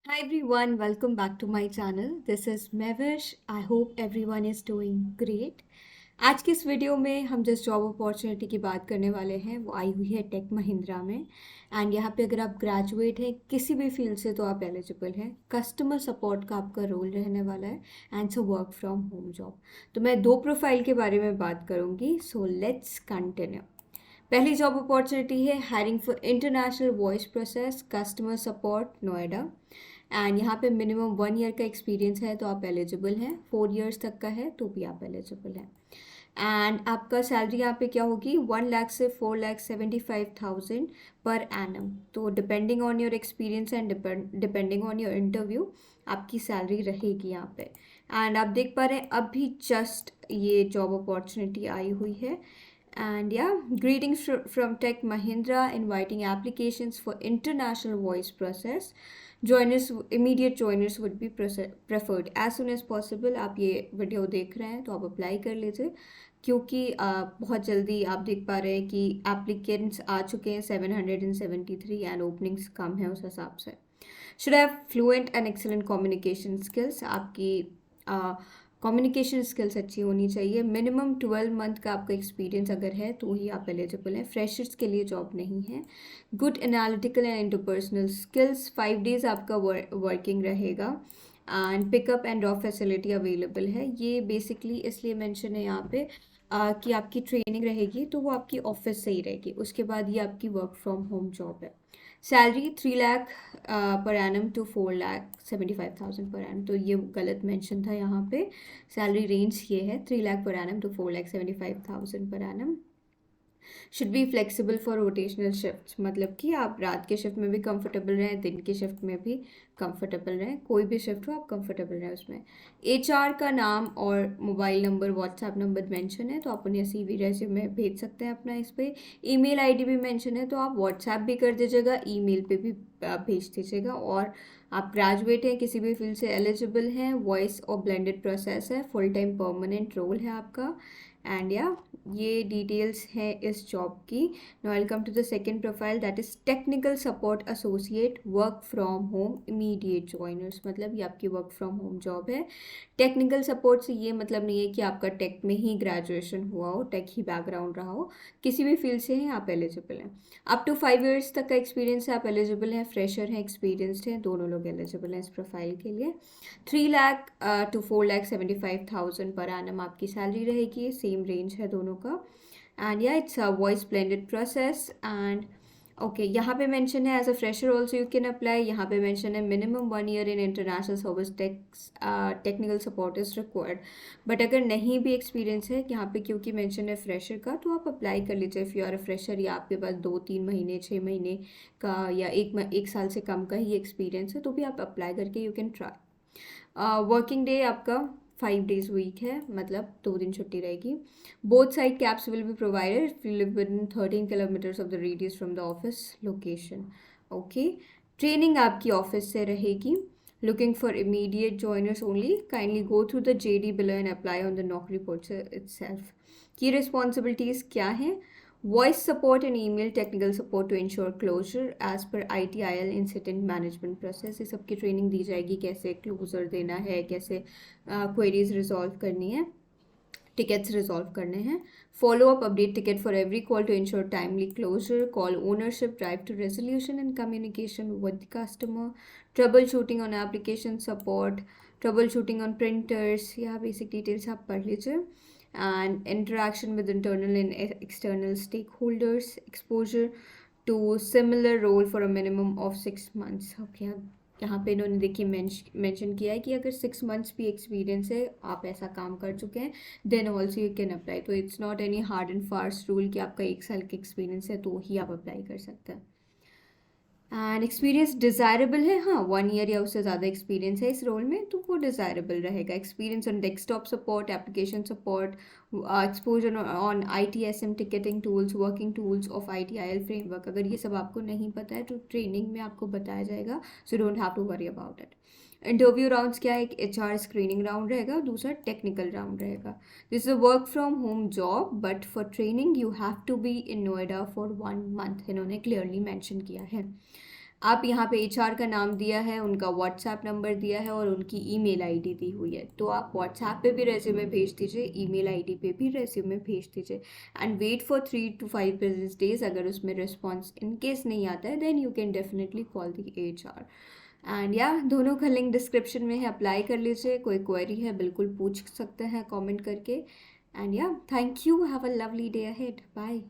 Hi everyone, welcome back to my channel. This is Mevish. I hope everyone is doing great. आज की इस video में हम जिस जॉब अपॉर्चुनिटी की बात करने वाले हैं वो आई हुई है टेक महिंद्रा में। एंड यहाँ पे अगर आप ग्रेजुएट हैं किसी भी फील्ड से तो आप एलिजिबल हैं। कस्टमर सपोर्ट का आपका रोल रहने वाला है and so work from home job. तो मैं दो प्रोफाइल के बारे में बात करूँगी, सो लेट्स कंटिन्यू। पहली जॉब अपॉर्चुनिटी है hiring for international voice process customer support Noida. And यहाँ पे मिनिमम 1 ईयर का एक्सपीरियंस है तो आप एलिजिबल हैं, 4 ईयर्स तक का है तो भी आप एलिजिबल हैं। एंड आपका सैलरी यहाँ पे क्या होगी, 1 लाख से 4,75,000 पर एनम। तो depending on your experience and depending on your interview आपकी सैलरी रहेगी यहाँ पे। एंड आप देख पा रहे हैं अभी जस्ट ये जॉब अपॉर्चुनिटी आई हुई है। And yeah, greetings from Tech Mahindra inviting applications for international voice process. Joiners, immediate joiners would be preferred as soon as possible. आप ये वीडियो देख रहे हैं तो आप अप्लाई कर लीजिए क्योंकि बहुत जल्दी आप देख पा रहे हैं कि एप्लीकेंट्स आ चुके हैं 773 एंड ओपनिंग्स कम है उस हिसाब से। Should have fluent and excellent communication skills. आपकी कम्युनिकेशन स्किल्स अच्छी होनी चाहिए। मिनिमम 12 मंथ का आपका एक्सपीरियंस अगर है तो ही आप एलिजिबल हैं। फ्रेशर्स के लिए जॉब नहीं है। Good analytical and interpersonal skills. 5 days आपका वर्किंग रहेगा and pickup and drop facility available है। ये बेसिकली इसलिए मेंशन है यहाँ पे कि आपकी ट्रेनिंग रहेगी तो वो आपकी ऑफिस से ही रहेगी, उसके बाद ये आपकी वर्क फ्रॉम होम जॉब है। Salary 3 lakh per annum to 4,75,000 per annum, तो ये गलत मेंशन था यहाँ पे। सैलरी रेंज ये है 3 lakh per annum to 4,75,000 per annum. Should be flexible for rotational shift, मतलब कि आप रात के शिफ्ट में भी कंफर्टेबल रहें, दिन के शिफ्ट में भी कंफर्टेबल रहें, कोई भी शिफ्ट हो आप कंफर्टेबल रहें उसमें। एचआर का नाम और mobile number WhatsApp number mention है तो आप उन्हें सीवी रेज्यूमे भेज सकते हैं अपना इस पर। ईमेल आईडी भी मेंशन है तो आप व्हाट्सएप भी कर दीजिएगा, ईमेल पे भी भेज दीजिएगा। और आप ग्रेजुएट हैं, किसी भी फील्ड से एलिजिबल हैं, वॉइस और ब्लेंडेड प्रोसेस है, फुल टाइम परमानेंट रोल है आपका। एंड या ये डिटेल्स हैं इस जॉब की। Now welcome to the second profile that is technical support associate work from home immediate joiners. मतलब ये आपकी वर्क फ्रॉम होम जॉब है। टेक्निकल सपोर्ट से ये मतलब नहीं है कि आपका टेक में ही ग्रेजुएशन हुआ हो, टेक ही बैकग्राउंड रहा हो, किसी भी फील्ड से हैं आप एलिजिबल हैं। अप टू 5 ईयर्स तक का एक्सपीरियंस है आप एलिजिबल हैं। फ्रेशर हैं, एक्सपीरियंसड हैं, दोनों लोग एलिजिबल हैं इस प्रोफाइल के लिए। 3 लाख टू 4,75,000 पर एनम आपकी सैलरी रहेगी, सेम रेंज है दोनों का। एंड या it's a voice blended process. And okay, यहाँ पे मेंशन है as a fresher also you can apply. यहाँ पे मेंशन है minimum 1 year in international service technical support is required. But अगर नहीं भी एक्सपीरियंस है यहाँ पे क्योंकि मेंशन है फ्रेशर का तो आप अप्लाई कर लीजिए। If you are a fresher या आपके पास 2-3 महीने 6 महीने का या एक साल से कम का ही एक्सपीरियंस है तो भी आप अप्लाई करके you can try. Working day आपका 5 डेज वीक है, मतलब 2 दिन छुट्टी रहेगी। Both side cabs will be provided if you live with in 13 kilometres of the radius from the office location. Okay, training आपकी ऑफिस से रहेगी। Looking for immediate joiners only, kindly go through the JD below and apply on the नौकरी portal itself. की responsibilities क्या हैं? Voice support and email technical support to ensure closure as per ITIL incident management process। ये सबकी training दी जाएगी, कैसे closure देना है, कैसे क्वेरीज रिजॉल्व करनी है, टिकट्स रिजॉल्व करने हैं। Follow up update ticket for every call to ensure timely closure, call ownership, drive to resolution and communication with customer, trouble shooting on application support, trouble shooting on printers. यह basic details आप पढ़ लीजिए। and interaction with internal and external stakeholders, exposure to similar role for a minimum of 6 months। Okay, यहाँ पे इन्होंने देखिए mention किया है कि अगर 6 मंथ्स भी एक्सपीरियंस है, आप ऐसा काम कर चुके हैं, then also you can apply. तो it's not any hard and fast rule कि आपका 1 साल का एक्सपीरियंस है तो ही आप अप्लाई कर सकते हैं। एंड एक्सपीरियंस डिज़ायरेबल है, हाँ 1 ईयर या उससे ज़्यादा एक्सपीरियंस है इस रोल में तो वो डिज़ायरेबल रहेगा। Experience on desktop support, application support, exposure on ITSM ticketing tools, working tools of ITIL framework. अगर ये सब आपको नहीं पता है तो ट्रेनिंग में आपको बताया जाएगा, so don't have to worry about it. Interview rounds क्या है, एक HR स्क्रीनिंग राउंड रहेगा, दूसरा टेक्निकल राउंड रहेगा। This is a work from home job but for training you have to be in Noida for 1 month, इन्होंने clearly mention किया है। आप यहाँ पे एचआर का नाम दिया है, उनका व्हाट्सएप नंबर दिया है और उनकी ईमेल आईडी दी हुई है। तो आप व्हाट्सएप पे भी रेज्यूमे भेज दीजिए, ईमेल आईडी पे भी रेज्यूमे भेज दीजिए and wait for 3 to 5 business days. अगर उसमें रिस्पॉन्स इन केस नहीं आता है then you can definitely call the HR. And या दोनों का लिंक डिस्क्रिप्शन में है, अप्लाई कर लीजिए। कोई क्वेरी है बिल्कुल पूछ सकते हैं कमेंट करके। एंड या thank you, have a lovely day ahead, bye.